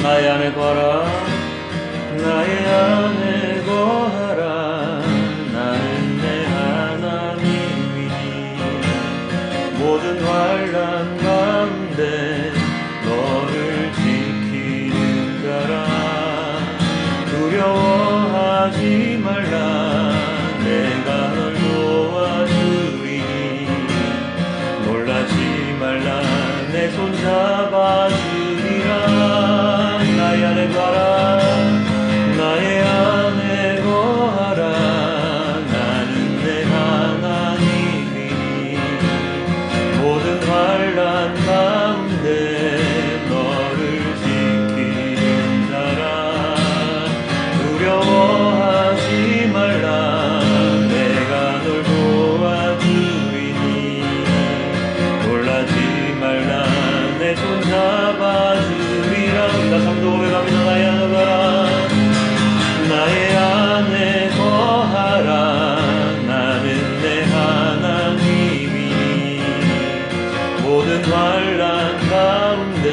나의 안에 거하라. 나의 안에 거하라. 나는 내 하나님이니 모든 환난 가운데 너를 지키는 자라. 두려워하지 말라. 내가 널 도와주리니 놀라지 말라. 내 손 잡아주리라. 나의 안에 거하라. 나의 안에 거하라. 나는 내 하나님이니 모든 환난 가운데 너를 지키는 자라. 두려워하지 말라. 내가 널 도와주리니 놀라지 말라. 내 손 잡아주리라. 우리 다시 한번 고백합니다. 나의 안에 거하라. 나의 안에 거하라. 나는 내 하나님이니 모든 환난 가운데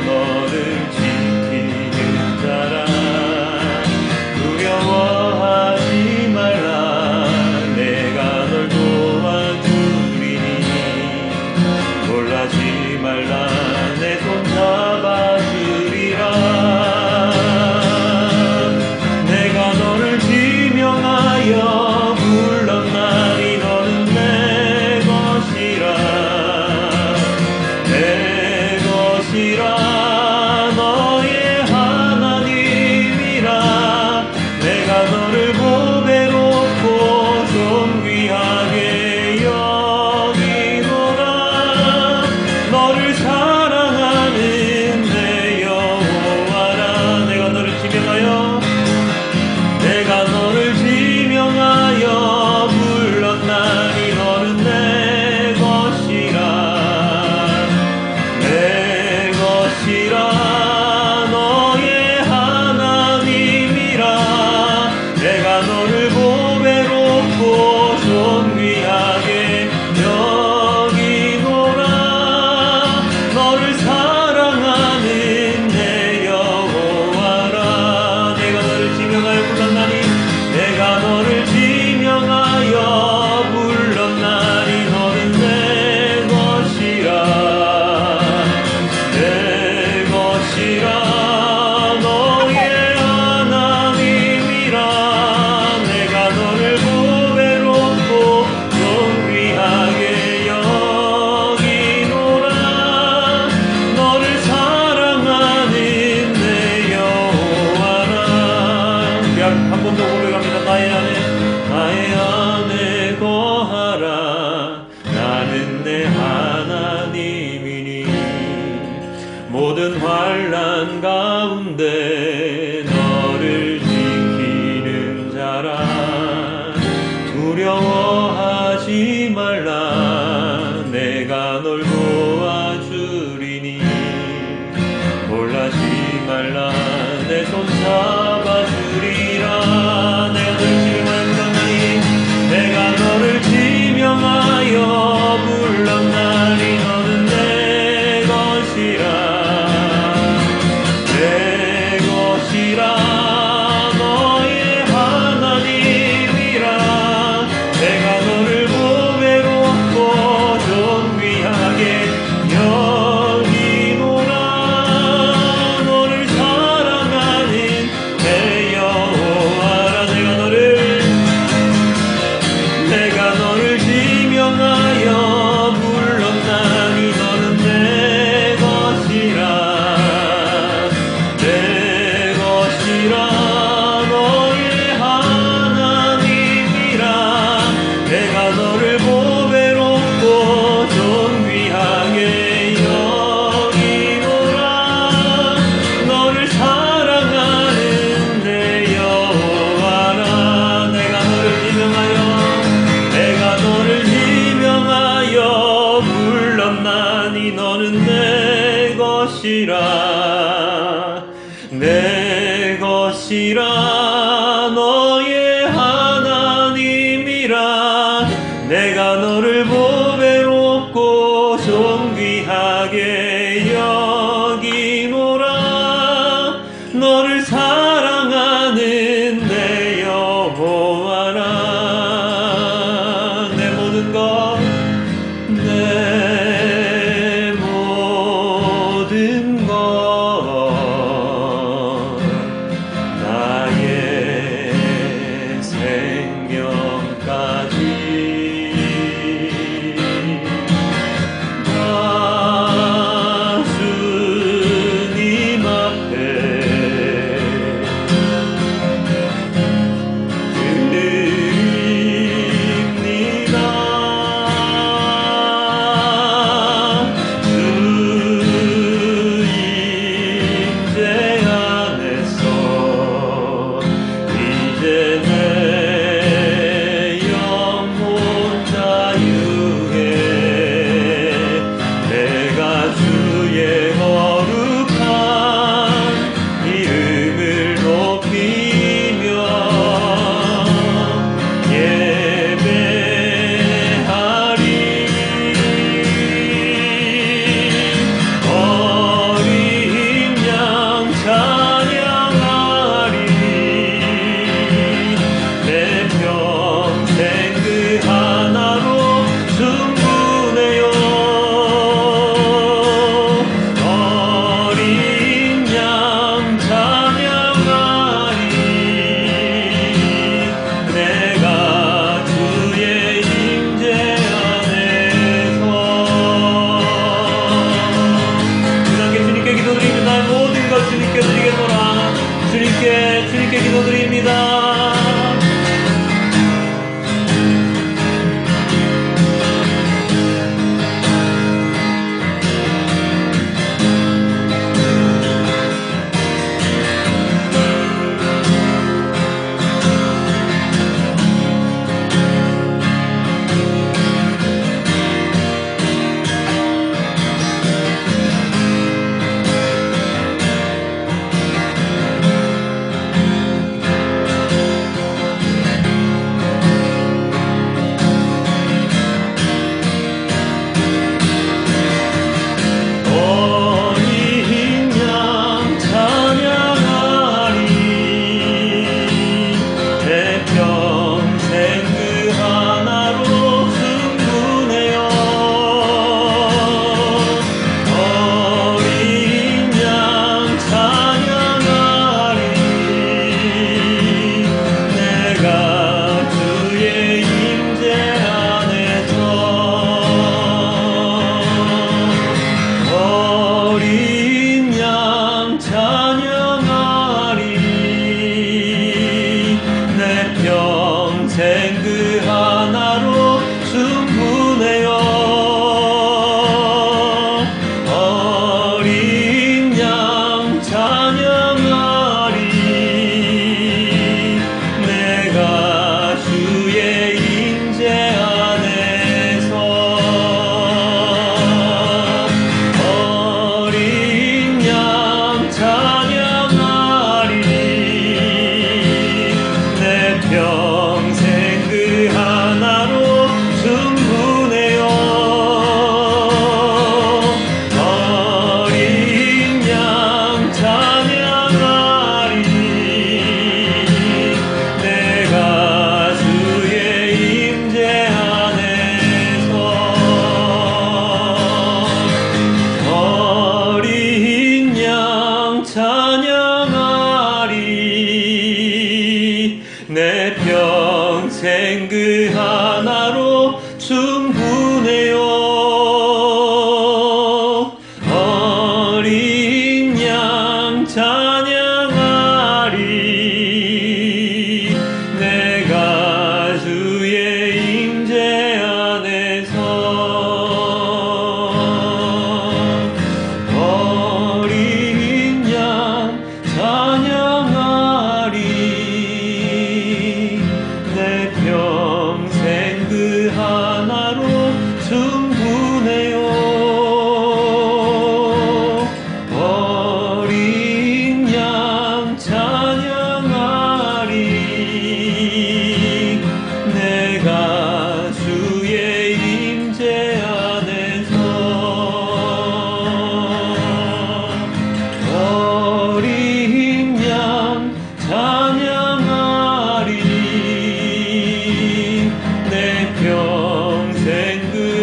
너를 지키는 자라. 두려워하지 말라. 내가 널 도와주리니 놀라지 말라. 내 손 잡아주리라. 내가 너를 지명하여 불렀나니 너는 내 것이라. 내 것이라. 너의 하나님이라. 내가 너를 보배롭고 존귀하게 여기노라. 너를 사랑하는 내 여호와라. 내가 너를 지명하여 불렀나니 너는 내 것이라. 내 것이라. 너의 하나님이라. 내가 너를 보배롭고 존귀하게 여기노라. 너를 사랑하는 내 여호와라. 내가 너를 지명하여 불렀나니 내가 너를 지명하여 불렀나니 너는 내 것이라. 내 것이라. 너의 하나님이라. 내가 너를 보배롭고 존귀하게 여기노라. 너를 사랑하는 내 여호와라. 우리 한 번 더 고백합니다. 나의 안에 거하라. 나는 내 하나님이니 모든 환난 가운데 너를 지키는 자라. 두려워하지 말라. 내가 널 도와주리니 놀라지 말라. 내 손 잡아주리라. 내가 너를 지명하여 불렀나니 너는 내 것이라. 내 것이라. 너의 하나님이라. 내가 너를 보배롭고 존귀하게 여기노라. 너를 사랑하는 내 여호와라. 내가 너를 지명하여 불렀나니 너는 내 것이라. 내 것이라. 너의 하나님이라. 내가 너를 보배롭고 존귀하게 여기노라. 너를 사랑하는 내 여호와라. 내가 너를 지명하여 불렀나니 너는 내 것이라. 내 것이라. 너의 하나님이라. 내가 너를 보배롭고 존귀하게 여기노라.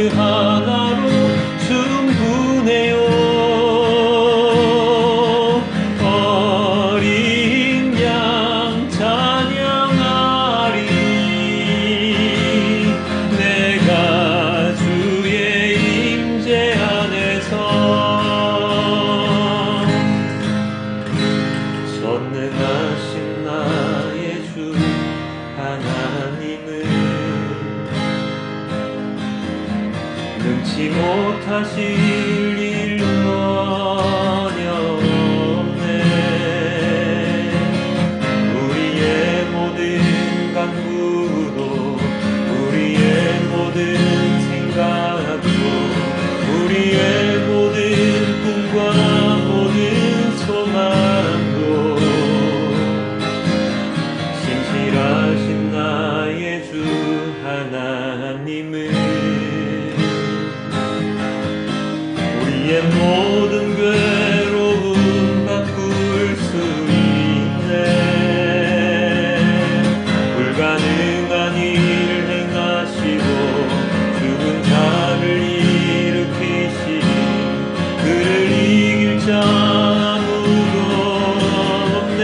하나로 충분해요. 어린 양 찬양하리. 내가 주의 임재 안에서 전능하신 나의 주 하나님은 능치 못하실 일 전혀 없네. 우리의 모든 간구도 우리의 모든 생각도 우리의 모든 꿈과 모든 소망도 신실하신 나의 주 하나님은 우리의 모든 괴로움 바꿀 수 있네. 불가능한 일 행하시고 죽은 자를 일으키시니 그를 이길 자 아무도 없네.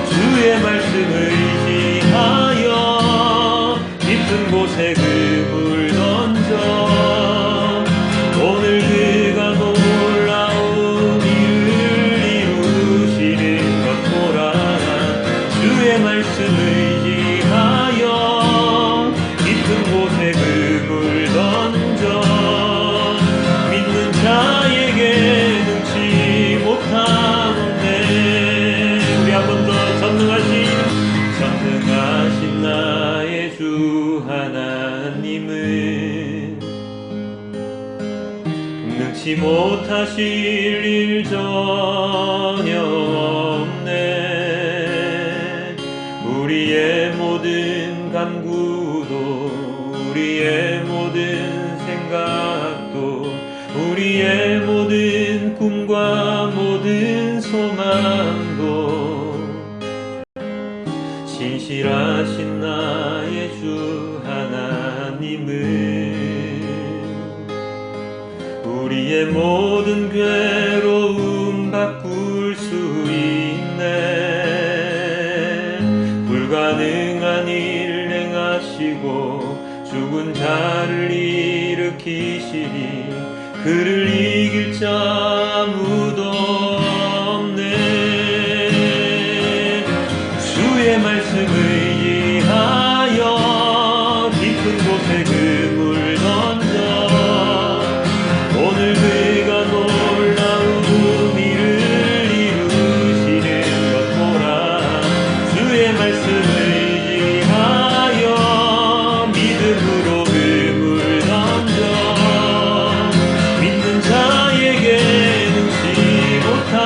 주의 말씀을 의지하여 깊은 곳에 그물 던져 오늘 그가 놀라운 일을 이루시는 것 보라. 주의 말씀을 의지하여 깊은 곳에 그물 던져 믿는 자에게 능치 못함 없네. 우리 한 번 더 전능하신 나의 주 하나님은 능치 못하실 일 전혀 없네. 우리의 모든 간구도 우리의 모든 생각도 우리의 모든 꿈과 모든 소망도 신실하신 나의 주 하나님은 우리의 모든 괴로움 바꿀 수 있네. 불가능한 일 행하시고 죽은 자를 일으키시니 그를 이길 자 아무도 없네. 주의 말씀을 의지하여 깊은 곳에 그물 던져 오늘 그가 놀라운 일을 이루시는 것 보라. 주의 말씀을 의지하여 믿음으로 그물 던져 믿는 자에게 능치 못함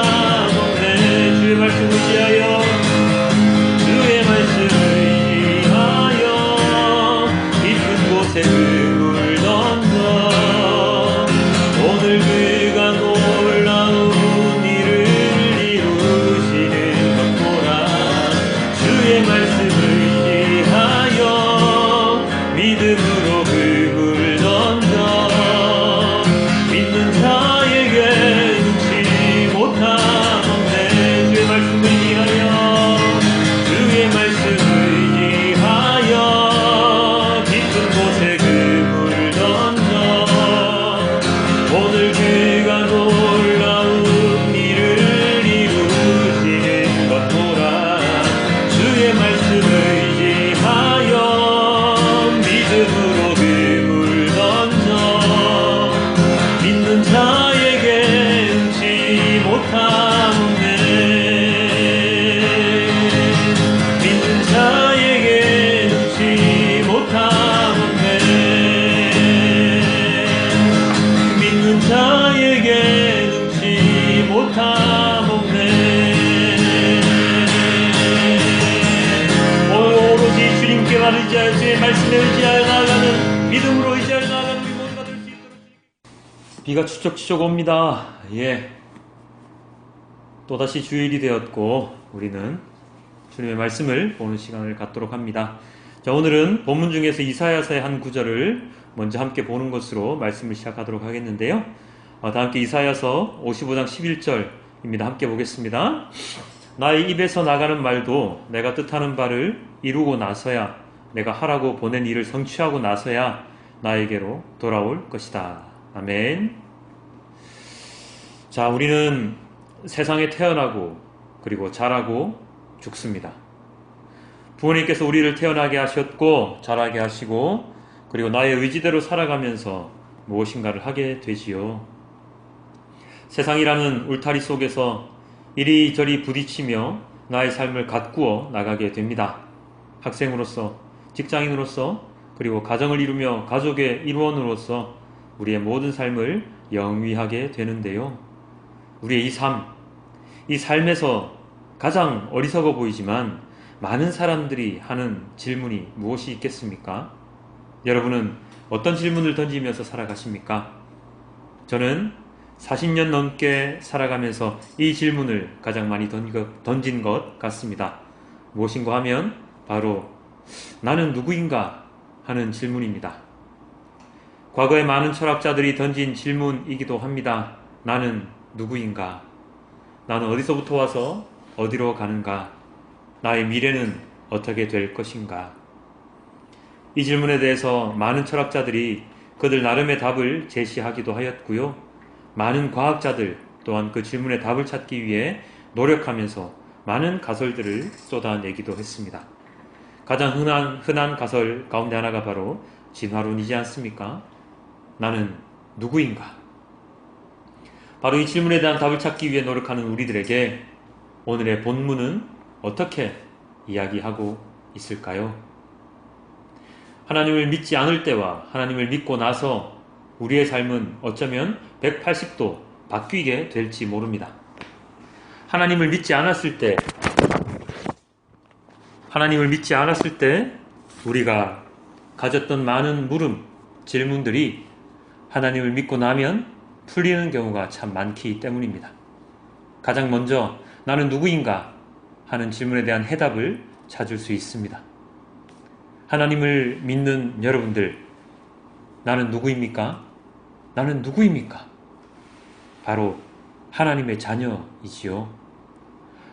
없네. 주의 말씀 의지하여 주의 말씀을 의지하여 깊은 곳에 그물 던져 오늘 그가 놀라운 일을 이루시는 것 보라. 주의 말씀을 의지하여 믿음으로 그물 던져 믿는 자에게 능치 못함 없네. 주의 말씀을 의지하여 주의 말씀을 의지하여 깊은 곳에 그물 던져 오늘 그가 놀라운 일을 이루시는 것 보라. 주의 말씀을 의지하여 믿음으로 그물 던져 믿는 자에게 능치 못함 없네. 믿는 자에게 능치 못함 없네. 믿는 자에게 능치 못함 없네. 오로지 주님께만 의지하여 주의 말씀에 의지하여 나아가는 믿음으로 의지하여 나아가는 우리 모두가 될 수 있도록. 비가 추적추적 옵니다. 또다시 주일이 되었고 우리는 주님의 말씀을 보는 시간을 갖도록 합니다. 자, 오늘은 본문 중에서 이사야서의 한 구절을 먼저 함께 보는 것으로 말씀을 시작하도록 하겠는데요. 다 함께 이사야서 55장 11절입니다. 함께 보겠습니다. 나의 입에서 나가는 말도 내가 뜻하는 바를 이루고 나서야, 내가 하라고 보낸 일을 성취하고 나서야 나에게로 돌아올 것이다. 아멘. 자, 우리는 세상에 태어나고 그리고 자라고 죽습니다. 부모님께서 우리를 태어나게 하셨고 자라게 하시고 그리고 나의 의지대로 살아가면서 무엇인가를 하게 되지요. 세상이라는 울타리 속에서 이리저리 부딪히며 나의 삶을 가꾸어 나가게 됩니다. 학생으로서, 직장인으로서, 그리고 가정을 이루며 가족의 일원으로서 우리의 모든 삶을 영위하게 되는데요. 우리의 이 삶에서 가장 어리석어 보이지만 많은 사람들이 하는 질문이 무엇이 있겠습니까? 여러분은 어떤 질문을 던지면서 살아가십니까? 저는 40년 넘게 살아가면서 이 질문을 가장 많이 던진 것 같습니다. 무엇인가 하면 바로 나는 누구인가 하는 질문입니다. 과거에 많은 철학자들이 던진 질문이기도 합니다. 나는 누구인가? 나는 어디서부터 와서 어디로 가는가? 나의 미래는 어떻게 될 것인가? 이 질문에 대해서 많은 철학자들이 그들 나름의 답을 제시하기도 하였고요. 많은 과학자들 또한 그 질문의 답을 찾기 위해 노력하면서 많은 가설들을 쏟아내기도 했습니다. 가장 흔한 가설 가운데 하나가 바로 진화론이지 않습니까? 나는 누구인가? 바로 이 질문에 대한 답을 찾기 위해 노력하는 우리들에게 오늘의 본문은 어떻게 이야기하고 있을까요? 하나님을 믿지 않을 때와 하나님을 믿고 나서 우리의 삶은 어쩌면 180도 바뀌게 될지 모릅니다. 하나님을 믿지 않았을 때 우리가 가졌던 많은 질문들이 하나님을 믿고 나면 풀리는 경우가 참 많기 때문입니다. 가장 먼저 나는 누구인가 하는 질문에 대한 해답을 찾을 수 있습니다. 하나님을 믿는 여러분들, 나는 누구입니까? 나는 누구입니까? 바로 하나님의 자녀이지요.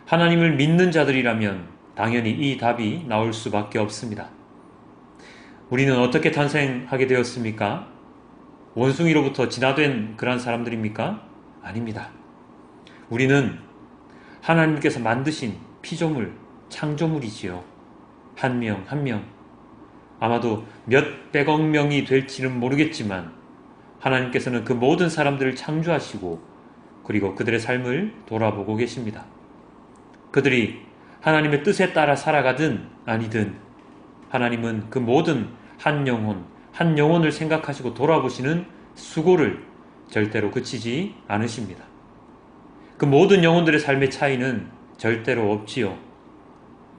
하나님을 믿는 자들이라면 당연히 이 답이 나올 수밖에 없습니다. 우리는 어떻게 탄생하게 되었습니까? 원숭이로부터 진화된 그런 사람들입니까? 아닙니다. 우리는 하나님께서 만드신 피조물, 창조물이지요. 한 명 한 명, 아마도 몇 백억 명이 될지는 모르겠지만 하나님께서는 그 모든 사람들을 창조하시고 그리고 그들의 삶을 돌아보고 계십니다. 그들이 하나님의 뜻에 따라 살아가든 아니든 하나님은 그 모든 한 영혼을 생각하시고 돌아보시는 수고를 절대로 그치지 않으십니다. 그 모든 영혼들의 삶의 차이는 절대로 없지요.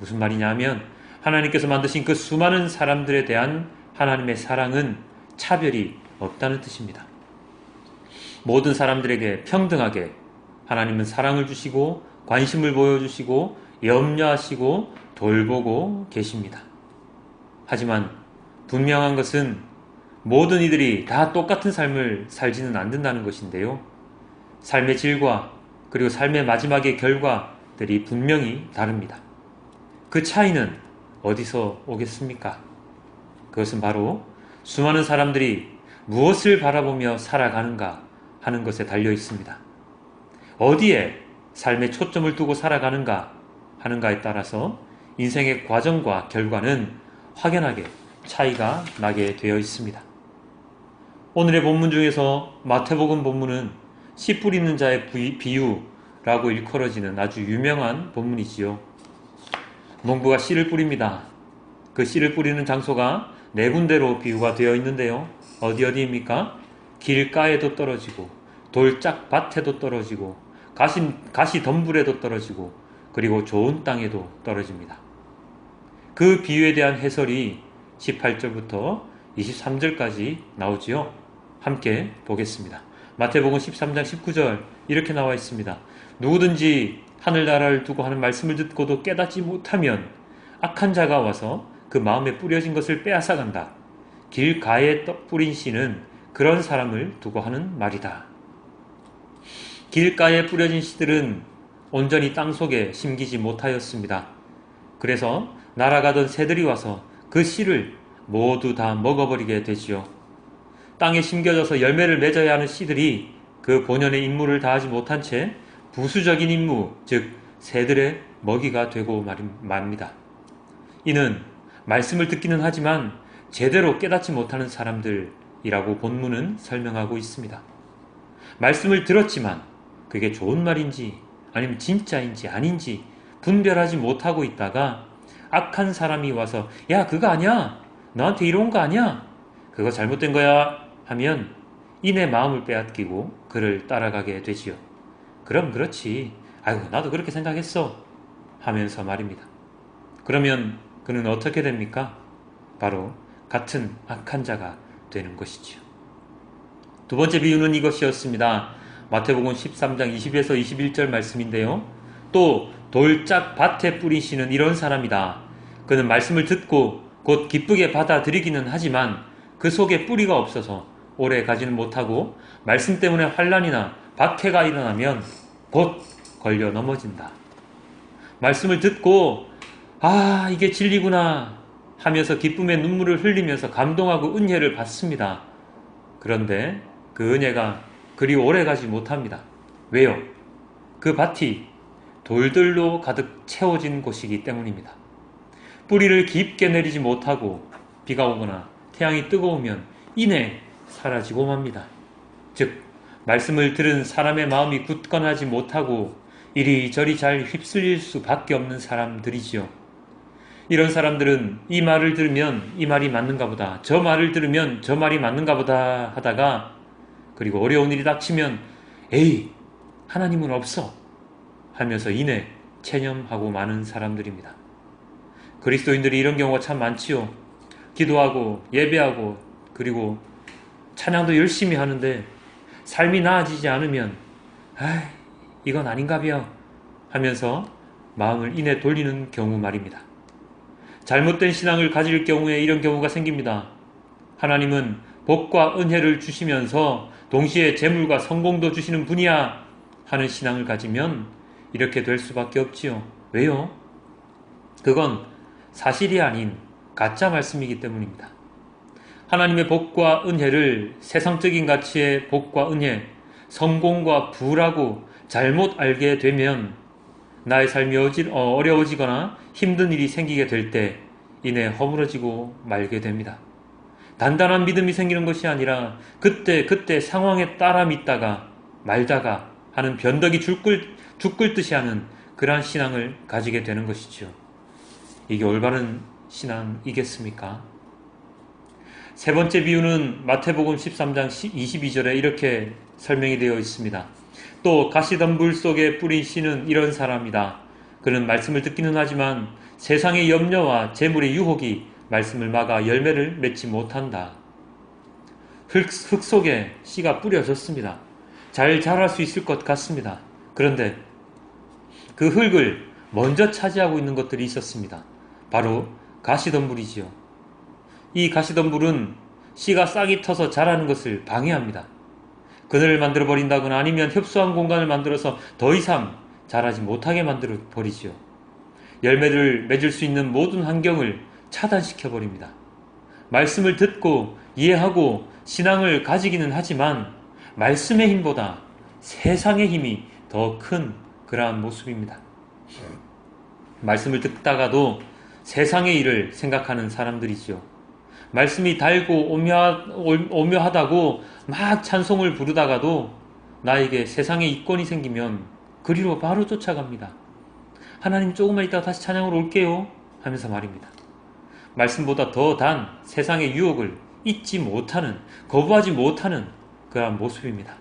무슨 말이냐면 하나님께서 만드신 그 수많은 사람들에 대한 하나님의 사랑은 차별이 없다는 뜻입니다. 모든 사람들에게 평등하게 하나님은 사랑을 주시고 관심을 보여주시고 염려하시고 돌보고 계십니다. 하지만 분명한 것은 모든 이들이 다 똑같은 삶을 살지는 않는다는 것인데요. 삶의 질과 그리고 삶의 마지막의 결과들이 분명히 다릅니다. 그 차이는 어디서 오겠습니까? 그것은 바로 수많은 사람들이 무엇을 바라보며 살아가는가 하는 것에 달려 있습니다. 어디에 삶의 초점을 두고 살아가는가 하는가에 따라서 인생의 과정과 결과는 확연하게 차이가 나게 되어 있습니다. 오늘의 본문 중에서 마태복음 본문은 씨 뿌리는 자의 비유라고 일컬어지는 아주 유명한 본문이지요. 농부가 씨를 뿌립니다. 그 씨를 뿌리는 장소가 4군데로 비유가 되어 있는데요. 어디입니까? 길가에도 떨어지고 돌짝밭에도 떨어지고 가시 덤불에도 떨어지고 그리고 좋은 땅에도 떨어집니다. 그 비유에 대한 해설이 18절부터 23절까지 나오지요. 함께 보겠습니다. 마태복음 13장 19절 이렇게 나와 있습니다. 누구든지 하늘나라를 두고 하는 말씀을 듣고도 깨닫지 못하면 악한 자가 와서 그 마음에 뿌려진 것을 빼앗아간다. 길가에 뿌린 씨는 그런 사람을 두고 하는 말이다. 길가에 뿌려진 씨들은 온전히 땅속에 심기지 못하였습니다. 그래서 날아가던 새들이 와서 그 씨를 모두 다 먹어버리게 되지요. 땅에 심겨져서 열매를 맺어야 하는 씨들이 그 본연의 임무를 다하지 못한 채 부수적인 임무, 즉 새들의 먹이가 되고 맙니다. 이는 말씀을 듣기는 하지만 제대로 깨닫지 못하는 사람들이라고 본문은 설명하고 있습니다. 말씀을 들었지만 그게 좋은 말인지 아니면 진짜인지 아닌지 분별하지 못하고 있다가 악한 사람이 와서 야 그거 아니야, 너한테 이런 거 아니야, 그거 잘못된 거야 하면 이내 마음을 빼앗기고 그를 따라가게 되지요. 그럼 그렇지, 아이고 나도 그렇게 생각했어 하면서 말입니다. 그러면 그는 어떻게 됩니까? 바로 같은 악한 자가 되는 것이지요. 두 번째 비유는 이것이었습니다. 마태복음 13장 20에서 21절 말씀인데요. 또 돌짝 밭에 뿌리시는 이런 사람이다. 그는 말씀을 듣고 곧 기쁘게 받아들이기는 하지만 그 속에 뿌리가 없어서 오래 가지는 못하고 말씀 때문에 환난이나 박해가 일어나면 곧 걸려 넘어진다. 말씀을 듣고 아 이게 진리구나 하면서 기쁨의 눈물을 흘리면서 감동하고 은혜를 받습니다. 그런데 그 은혜가 그리 오래 가지 못합니다. 왜요? 그 밭이 돌들로 가득 채워진 곳이기 때문입니다. 뿌리를 깊게 내리지 못하고 비가 오거나 태양이 뜨거우면 이내 사라지고 맙니다. 즉 말씀을 들은 사람의 마음이 굳건하지 못하고 이리저리 잘 휩쓸릴 수밖에 없는 사람들이지요. 이런 사람들은 이 말을 들으면 이 말이 맞는가 보다, 저 말을 들으면 저 말이 맞는가 보다 하다가 그리고 어려운 일이 닥치면 에이 하나님은 없어 하면서 이내 체념하고 마는 사람들입니다. 그리스도인들이 이런 경우가 참 많지요. 기도하고 예배하고 그리고 찬양도 열심히 하는데 삶이 나아지지 않으면 아이 이건 아닌가벼 하면서 마음을 이내 돌리는 경우 말입니다. 잘못된 신앙을 가질 경우에 이런 경우가 생깁니다. 하나님은 복과 은혜를 주시면서 동시에 재물과 성공도 주시는 분이야 하는 신앙을 가지면 이렇게 될 수밖에 없지요. 왜요? 그건 사실이 아닌 가짜 말씀이기 때문입니다. 하나님의 복과 은혜를 세상적인 가치의 복과 은혜, 성공과 부라고 잘못 알게 되면 나의 삶이 어려워지거나 힘든 일이 생기게 될 때 이내 허물어지고 말게 됩니다. 단단한 믿음이 생기는 것이 아니라 그때 상황에 따라 믿다가 말다가 하는 변덕이 죽을 듯이 하는 그러한 신앙을 가지게 되는 것이죠. 이게 올바른 신앙이겠습니까? 세 번째 비유는 마태복음 13장 22절에 이렇게 설명이 되어 있습니다. 또 가시덤불 속에 뿌린 씨는 이런 사람이다. 그는 말씀을 듣기는 하지만 세상의 염려와 재물의 유혹이 말씀을 막아 열매를 맺지 못한다. 흙 속에 씨가 뿌려졌습니다. 잘 자랄 수 있을 것 같습니다. 그런데 그 흙을 먼저 차지하고 있는 것들이 있었습니다. 바로 가시덤불이지요. 이 가시덤불은 씨가 싹이 터서 자라는 것을 방해합니다. 그늘을 만들어 버린다거나 아니면 협소한 공간을 만들어서 더 이상 자라지 못하게 만들어 버리지요. 열매를 맺을 수 있는 모든 환경을 차단시켜 버립니다. 말씀을 듣고 이해하고 신앙을 가지기는 하지만 말씀의 힘보다 세상의 힘이 더 큰 그러한 모습입니다. 말씀을 듣다가도 세상의 일을 생각하는 사람들이지요. 말씀이 달고 오묘하다고 막 찬송을 부르다가도 나에게 세상에 이권이 생기면 그리로 바로 쫓아갑니다. 하나님 조금만 있다가 다시 찬양으로 올게요 하면서 말입니다. 말씀보다 더 단 세상의 유혹을 잊지 못하는, 거부하지 못하는 그러한 모습입니다.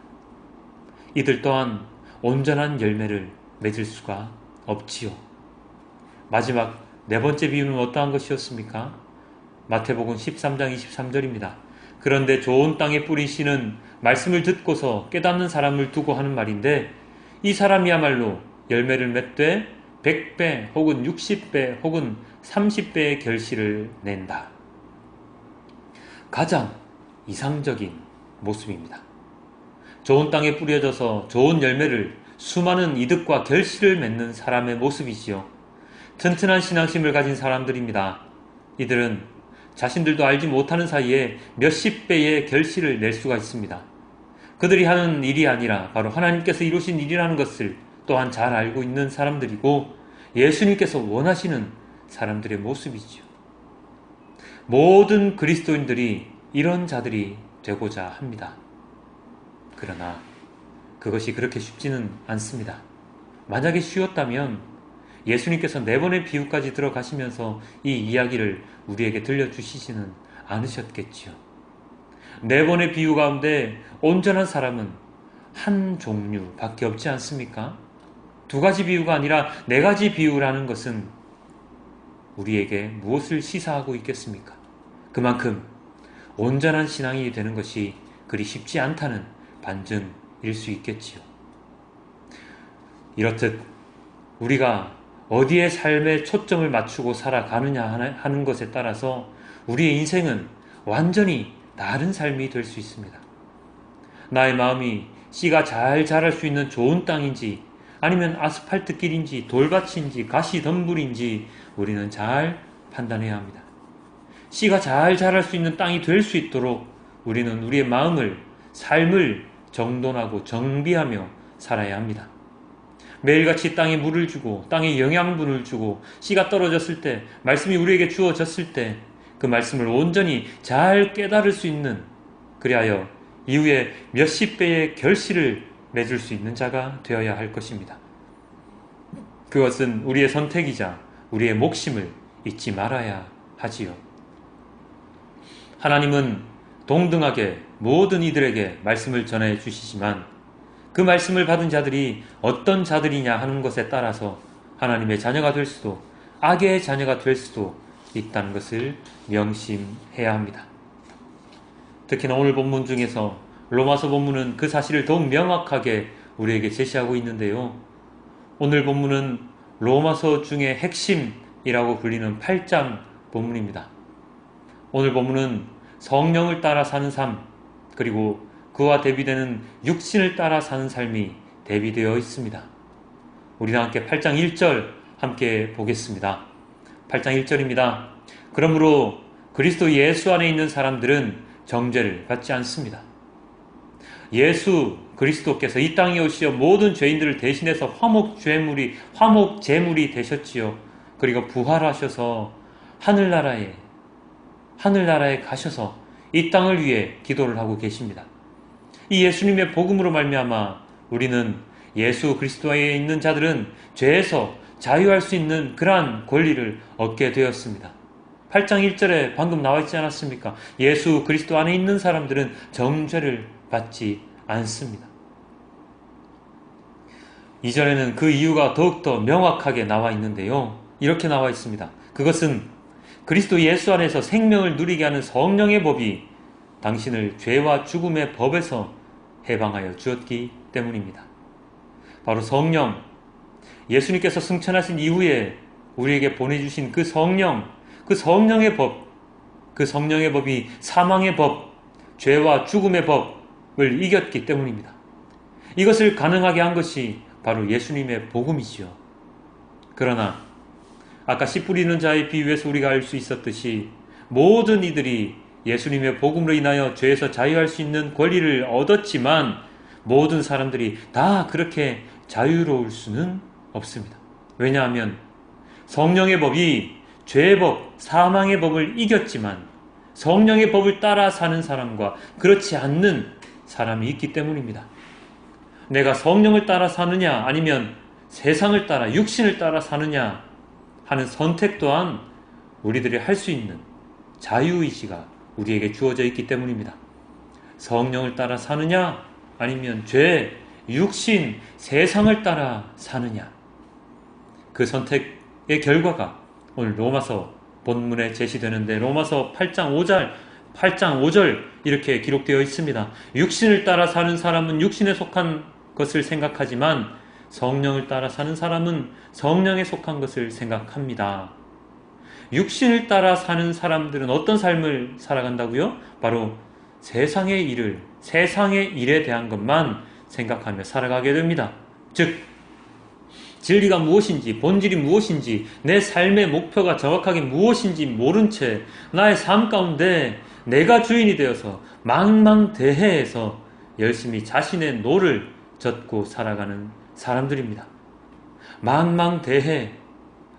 이들 또한 온전한 열매를 맺을 수가 없지요. 마지막 네 번째 비유는 어떠한 것이었습니까? 마태복음 13장 23절입니다. 그런데 좋은 땅에 뿌린 씨는 말씀을 듣고서 깨닫는 사람을 두고 하는 말인데 이 사람이야말로 열매를 맺되 100배 혹은 60배 혹은 30배의 결실을 낸다. 가장 이상적인 모습입니다. 좋은 땅에 뿌려져서 좋은 열매를, 수많은 이득과 결실을 맺는 사람의 모습이지요. 튼튼한 신앙심을 가진 사람들입니다. 이들은 자신들도 알지 못하는 사이에 몇십 배의 결실을 낼 수가 있습니다. 그들이 하는 일이 아니라 바로 하나님께서 이루신 일이라는 것을 또한 잘 알고 있는 사람들이고, 예수님께서 원하시는 사람들의 모습이지요. 모든 그리스도인들이 이런 자들이 되고자 합니다. 그러나 그것이 그렇게 쉽지는 않습니다. 만약에 쉬웠다면 예수님께서 4번의 비유까지 들어가시면서 이 이야기를 우리에게 들려주시지는 않으셨겠지요. 4번의 비유 가운데 온전한 사람은 한 종류밖에 없지 않습니까? 2가지 비유가 아니라 4가지 비유라는 것은 우리에게 무엇을 시사하고 있겠습니까? 그만큼 온전한 신앙이 되는 것이 그리 쉽지 않다는 반증일 수 있겠지요. 이렇듯 우리가 어디에 삶의 초점을 맞추고 살아가느냐 하는 것에 따라서 우리의 인생은 완전히 다른 삶이 될 수 있습니다. 나의 마음이 씨가 잘 자랄 수 있는 좋은 땅인지, 아니면 아스팔트 길인지 돌밭인지 가시덤불인지 우리는 잘 판단해야 합니다. 씨가 잘 자랄 수 있는 땅이 될 수 있도록 우리는 우리의 마음을, 삶을 정돈하고 정비하며 살아야 합니다. 매일같이 땅에 물을 주고 땅에 영양분을 주고 씨가 떨어졌을 때, 말씀이 우리에게 주어졌을 때 그 말씀을 온전히 잘 깨달을 수 있는, 그리하여 이후에 몇십 배의 결실을 맺을 수 있는 자가 되어야 할 것입니다. 그것은 우리의 선택이자 우리의 몫임을 잊지 말아야 하지요. 하나님은 동등하게 모든 이들에게 말씀을 전해 주시지만 그 말씀을 받은 자들이 어떤 자들이냐 하는 것에 따라서 하나님의 자녀가 될 수도 악의 자녀가 될 수도 있다는 것을 명심해야 합니다. 특히나 오늘 본문 중에서 로마서 본문은 그 사실을 더욱 명확하게 우리에게 제시하고 있는데요. 오늘 본문은 로마서 중에 핵심이라고 불리는 8장 본문입니다. 오늘 본문은 성령을 따라 사는 삶, 그리고 그와 대비되는 육신을 따라 사는 삶이 대비되어 있습니다. 우리는 함께 8장 1절 함께 보겠습니다. 8장 1절입니다. 그러므로 그리스도 예수 안에 있는 사람들은 정죄를 받지 않습니다. 예수 그리스도께서 이 땅에 오시어 모든 죄인들을 대신해서 화목 제물이 되셨지요. 그리고 부활하셔서 하늘나라에 가셔서 이 땅을 위해 기도를 하고 계십니다. 이 예수님의 복음으로 말미암아 우리는, 예수 그리스도에 있는 자들은 죄에서 자유할 수 있는 그러한 권리를 얻게 되었습니다. 8장 1절에 방금 나와 있지 않았습니까? 예수 그리스도 안에 있는 사람들은 정죄를 받지 않습니다. 2절에는 그 이유가 더욱더 명확하게 나와 있는데요. 이렇게 나와 있습니다. 그것은 그리스도 예수 안에서 생명을 누리게 하는 성령의 법이 당신을 죄와 죽음의 법에서 해방하여 주었기 때문입니다. 바로 성령, 예수님께서 승천하신 이후에 우리에게 보내주신 그 성령의 법, 그 성령의 법이 사망의 법, 죄와 죽음의 법을 이겼기 때문입니다. 이것을 가능하게 한 것이 바로 예수님의 복음이지요. 그러나 아까 씨 뿌리는 자의 비유에서 우리가 알 수 있었듯이 모든 이들이 예수님의 복음으로 인하여 죄에서 자유할 수 있는 권리를 얻었지만 모든 사람들이 다 그렇게 자유로울 수는 없습니다. 왜냐하면 성령의 법이 죄의 법, 사망의 법을 이겼지만 성령의 법을 따라 사는 사람과 그렇지 않는 사람이 있기 때문입니다. 내가 성령을 따라 사느냐 아니면 세상을 따라, 육신을 따라 사느냐 하는 선택 또한 우리들이 할 수 있는 자유의지가 우리에게 주어져 있기 때문입니다. 성령을 따라 사느냐 아니면 죄, 육신, 세상을 따라 사느냐, 그 선택의 결과가 오늘 로마서 본문에 제시되는데 로마서 8장 5절 이렇게 기록되어 있습니다. 육신을 따라 사는 사람은 육신에 속한 것을 생각하지만 성령을 따라 사는 사람은 성령에 속한 것을 생각합니다. 육신을 따라 사는 사람들은 어떤 삶을 살아간다고요? 바로 세상의 일에 대한 것만 생각하며 살아가게 됩니다. 즉, 진리가 무엇인지, 본질이 무엇인지, 내 삶의 목표가 정확하게 무엇인지 모른 채 나의 삶 가운데 내가 주인이 되어서 망망대해에서 열심히 자신의 노를 젓고 살아가는 사람들입니다. 망망대해,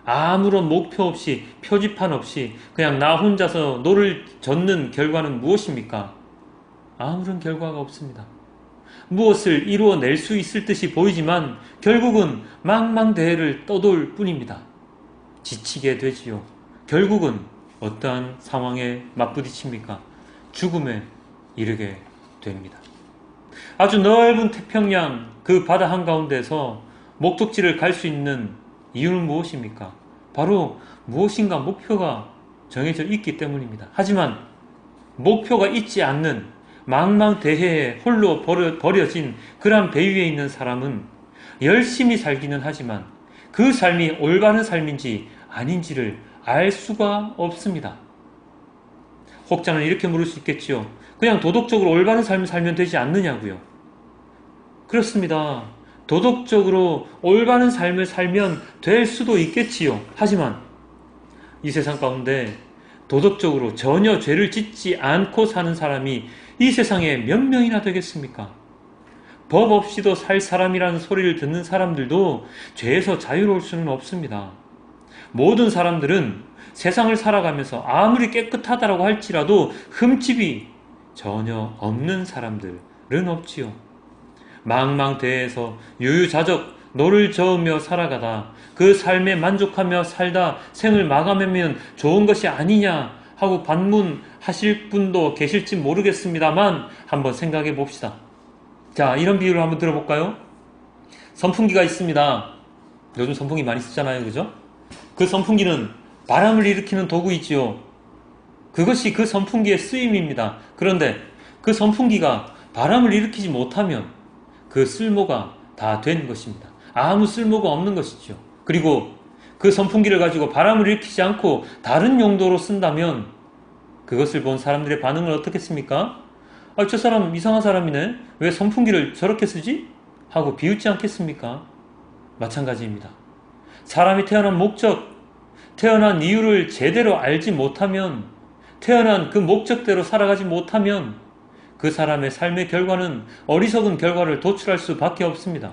아무런 목표 없이, 표지판 없이 그냥 나 혼자서 노를 젓는 결과는 무엇입니까? 아무런 결과가 없습니다. 무엇을 이루어낼 수 있을 듯이 보이지만 결국은 망망대해를 떠돌 뿐입니다. 지치게 되지요. 결국은 어떠한 상황에 맞부딪힙니까? 죽음에 이르게 됩니다. 아주 넓은 태평양 그 바다 한가운데서 목적지를 갈 수 있는 이유는 무엇입니까? 바로 무엇인가 목표가 정해져 있기 때문입니다. 하지만 목표가 있지 않는 망망대해에 홀로 버려진 그러한 배 위에 있는 사람은 열심히 살기는 하지만 그 삶이 올바른 삶인지 아닌지를 알 수가 없습니다. 혹자는 이렇게 물을 수 있겠지요. 그냥 도덕적으로 올바른 삶을 살면 되지 않느냐고요. 그렇습니다. 도덕적으로 올바른 삶을 살면 될 수도 있겠지요. 하지만 이 세상 가운데 도덕적으로 전혀 죄를 짓지 않고 사는 사람이 이 세상에 몇 명이나 되겠습니까? 법 없이도 살 사람이라는 소리를 듣는 사람들도 죄에서 자유로울 수는 없습니다. 모든 사람들은 세상을 살아가면서 아무리 깨끗하다고 할지라도 흠집이 전혀 없는 사람들은 없지요. 망망대해에서 유유자적 노를 저으며 살아가다 그 삶에 만족하며 살다 생을 마감하면 좋은 것이 아니냐 하고 반문하실 분도 계실지 모르겠습니다만 한번 생각해 봅시다. 자, 이런 비유를 한번 들어볼까요? 선풍기가 있습니다. 요즘 선풍기 많이 쓰잖아요, 그죠? 그 선풍기는 바람을 일으키는 도구이지요. 그것이 그 선풍기의 쓰임입니다. 그런데 그 선풍기가 바람을 일으키지 못하면 그 쓸모가 다 된 것입니다. 아무 쓸모가 없는 것이죠. 그리고 그 선풍기를 가지고 바람을 일으키지 않고 다른 용도로 쓴다면 그것을 본 사람들의 반응은 어떻겠습니까? 아, 저 사람 이상한 사람이네. 왜 선풍기를 저렇게 쓰지? 하고 비웃지 않겠습니까? 마찬가지입니다. 사람이 태어난 목적, 태어난 이유를 제대로 알지 못하면, 태어난 그 목적대로 살아가지 못하면 그 사람의 삶의 결과는 어리석은 결과를 도출할 수밖에 없습니다.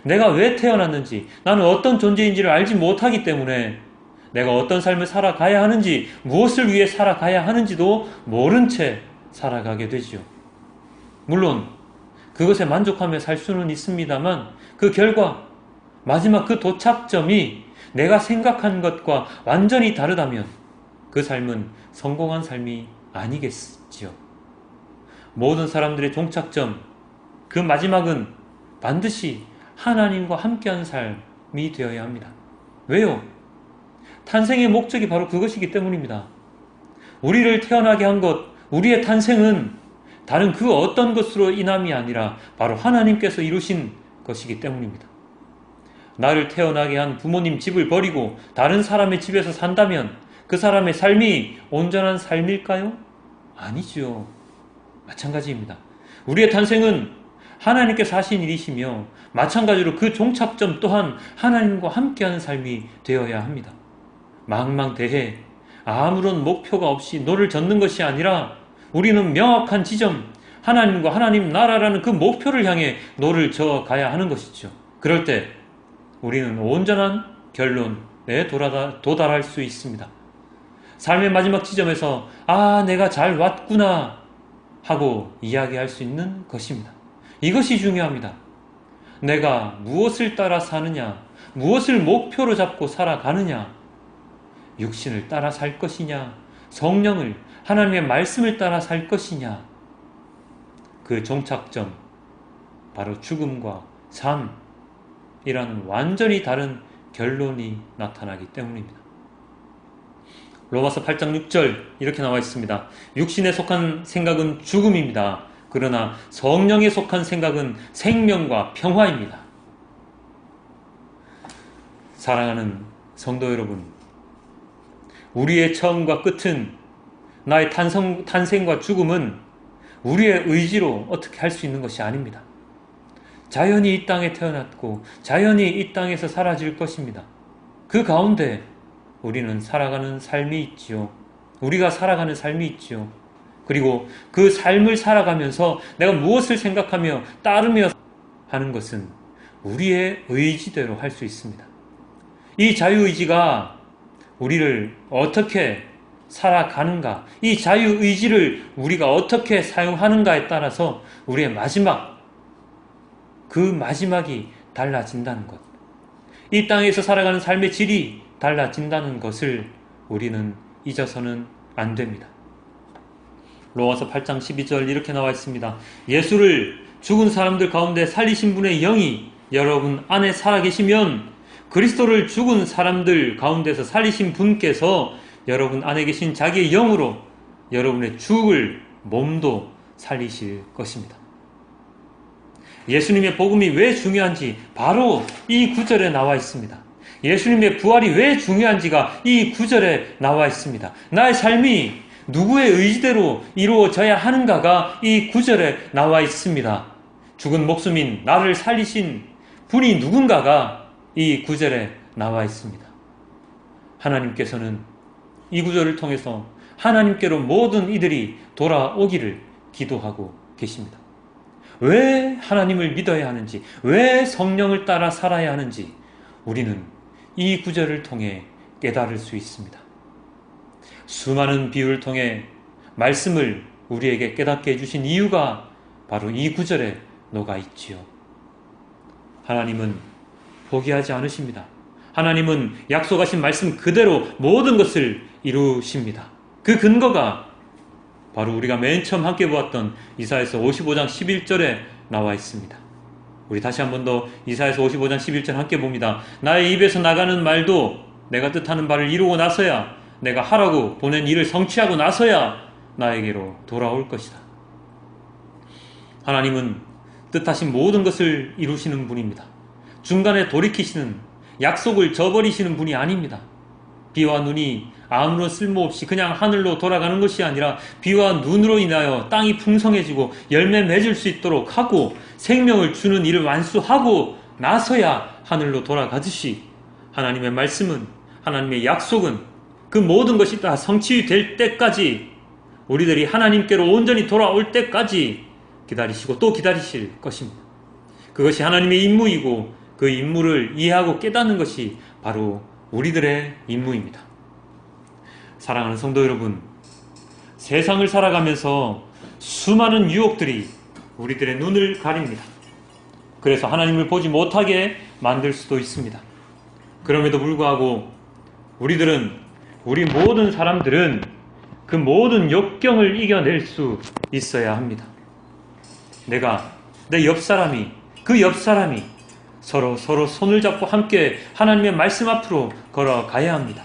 내가 왜 태어났는지, 나는 어떤 존재인지를 알지 못하기 때문에 내가 어떤 삶을 살아가야 하는지, 무엇을 위해 살아가야 하는지도 모른 채 살아가게 되지요. 물론 그것에 만족하며 살 수는 있습니다만 그 결과, 마지막 그 도착점이 내가 생각한 것과 완전히 다르다면 그 삶은 성공한 삶이 아니겠지요. 모든 사람들의 종착점, 그 마지막은 반드시 하나님과 함께한 삶이 되어야 합니다. 왜요? 탄생의 목적이 바로 그것이기 때문입니다. 우리를 태어나게 한 것, 우리의 탄생은 다른 그 어떤 것으로 인함이 아니라 바로 하나님께서 이루신 것이기 때문입니다. 나를 태어나게 한 부모님 집을 버리고 다른 사람의 집에서 산다면 그 사람의 삶이 온전한 삶일까요? 아니죠. 마찬가지입니다. 우리의 탄생은 하나님께서 하신 일이시며 마찬가지로 그 종착점 또한 하나님과 함께하는 삶이 되어야 합니다. 망망대해 아무런 목표가 없이 노를 젓는 것이 아니라 우리는 명확한 지점, 하나님과 하나님 나라라는 그 목표를 향해 노를 저어가야 하는 것이죠. 그럴 때 우리는 온전한 결론에 도달할 수 있습니다. 삶의 마지막 지점에서 내가 잘 왔구나 하고 이야기할 수 있는 것입니다. 이것이 중요합니다. 내가 무엇을 따라 사느냐, 무엇을 목표로 잡고 살아가느냐, 육신을 따라 살 것이냐, 성령을, 하나님의 말씀을 따라 살 것이냐, 그 종착점, 바로 죽음과 삶이라는 완전히 다른 결론이 나타나기 때문입니다. 로마서 8장 6절 이렇게 나와 있습니다. 육신에 속한 생각은 죽음입니다. 그러나 성령에 속한 생각은 생명과 평화입니다. 사랑하는 성도 여러분, 우리의 처음과 끝은, 나의 탄생과 죽음은 우리의 의지로 어떻게 할 수 있는 것이 아닙니다. 자연히 이 땅에 태어났고 자연히 이 땅에서 사라질 것입니다. 그 가운데 우리는 살아가는 삶이 있지요. 우리가 살아가는 삶이 있지요. 그리고 그 삶을 살아가면서 내가 무엇을 생각하며 따르며 하는 것은 우리의 의지대로 할 수 있습니다. 이 자유의지가 우리를 어떻게 살아가는가, 이 자유의지를 우리가 어떻게 사용하는가에 따라서 우리의 그 마지막이 달라진다는 것, 이 땅에서 살아가는 삶의 질이 달라진다는 것을 우리는 잊어서는 안 됩니다. 로마서 8장 12절 이렇게 나와 있습니다. 예수를 죽은 사람들 가운데 살리신 분의 영이 여러분 안에 살아계시면 그리스도를 죽은 사람들 가운데서 살리신 분께서 여러분 안에 계신 자기의 영으로 여러분의 죽을 몸도 살리실 것입니다. 예수님의 복음이 왜 중요한지 바로 이 구절에 나와 있습니다. 예수님의 부활이 왜 중요한지가 이 구절에 나와 있습니다. 나의 삶이 누구의 의지대로 이루어져야 하는가가 이 구절에 나와 있습니다. 죽은 목숨인 나를 살리신 분이 누군가가 이 구절에 나와 있습니다. 하나님께서는 이 구절을 통해서 하나님께로 모든 이들이 돌아오기를 기도하고 계십니다. 왜 하나님을 믿어야 하는지, 왜 성령을 따라 살아야 하는지 우리는 이 구절을 통해 깨달을 수 있습니다. 수많은 비유를 통해 말씀을 우리에게 깨닫게 해주신 이유가 바로 이 구절에 녹아 있지요. 하나님은 포기하지 않으십니다. 하나님은 약속하신 말씀 그대로 모든 것을 이루십니다. 그 근거가 바로 우리가 맨 처음 함께 보았던 이사야서 55장 11절에 나와 있습니다. 우리 다시 한 번 더 이사야서 55장 11절 함께 봅니다. 나의 입에서 나가는 말도 내가 뜻하는 바를 이루고 나서야, 내가 하라고 보낸 일을 성취하고 나서야 나에게로 돌아올 것이다. 하나님은 뜻하신 모든 것을 이루시는 분입니다. 중간에 돌이키시는, 약속을 저버리시는 분이 아닙니다. 비와 눈이 아무런 쓸모없이 그냥 하늘로 돌아가는 것이 아니라 비와 눈으로 인하여 땅이 풍성해지고 열매 맺을 수 있도록 하고 생명을 주는 일을 완수하고 나서야 하늘로 돌아가듯이, 하나님의 말씀은, 하나님의 약속은 그 모든 것이 다 성취될 때까지, 우리들이 하나님께로 온전히 돌아올 때까지 기다리시고 또 기다리실 것입니다. 그것이 하나님의 임무이고 그 임무를 이해하고 깨닫는 것이 바로 우리들의 임무입니다. 사랑하는 성도 여러분, 세상을 살아가면서 수많은 유혹들이 우리들의 눈을 가립니다. 그래서 하나님을 보지 못하게 만들 수도 있습니다. 그럼에도 불구하고 우리 모든 사람들은 그 모든 역경을 이겨낼 수 있어야 합니다. 내 옆사람이, 그 옆사람이 서로 손을 잡고 함께 하나님의 말씀 앞으로 걸어가야 합니다.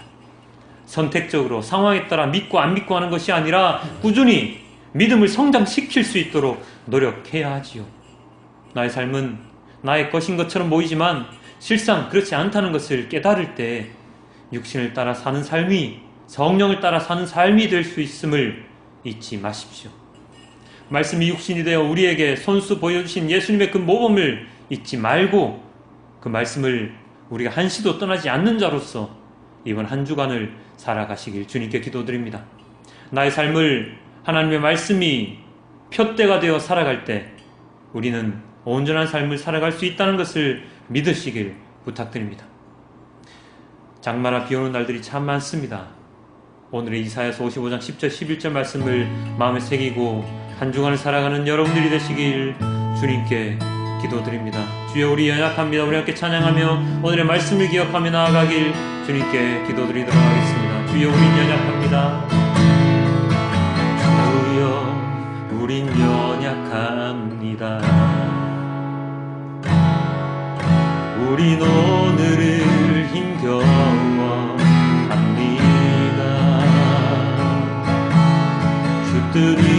선택적으로 상황에 따라 믿고 안 믿고 하는 것이 아니라 꾸준히 믿음을 성장시킬 수 있도록 노력해야 하지요. 나의 삶은 나의 것인 것처럼 보이지만 실상 그렇지 않다는 것을 깨달을 때 육신을 따라 사는 삶이 성령을 따라 사는 삶이 될 수 있음을 잊지 마십시오. 말씀이 육신이 되어 우리에게 손수 보여주신 예수님의 그 모범을 잊지 말고 그 말씀을 우리가 한시도 떠나지 않는 자로서 이번 한 주간을 살아가시길 주님께 기도드립니다. 나의 삶을 하나님의 말씀이 표대가 되어 살아갈 때 우리는 온전한 삶을 살아갈 수 있다는 것을 믿으시길 부탁드립니다. 장마나 비 오는 날들이 참 많습니다. 오늘의 이사야서 55장 10절 11절 말씀을 마음에 새기고 한 주간을 살아가는 여러분들이 되시길 주님께 기도드립니다. 주여, 우리 연약합니다. 우리 함께 찬양하며 오늘의 말씀을 기억하며 나아가길 주님께 기도드리도록 하겠습니다. 주여, 우린 연약합니다. 주여, 우린 연약합니다. 우린 오늘을 힘겨워합니다. 주 뜻이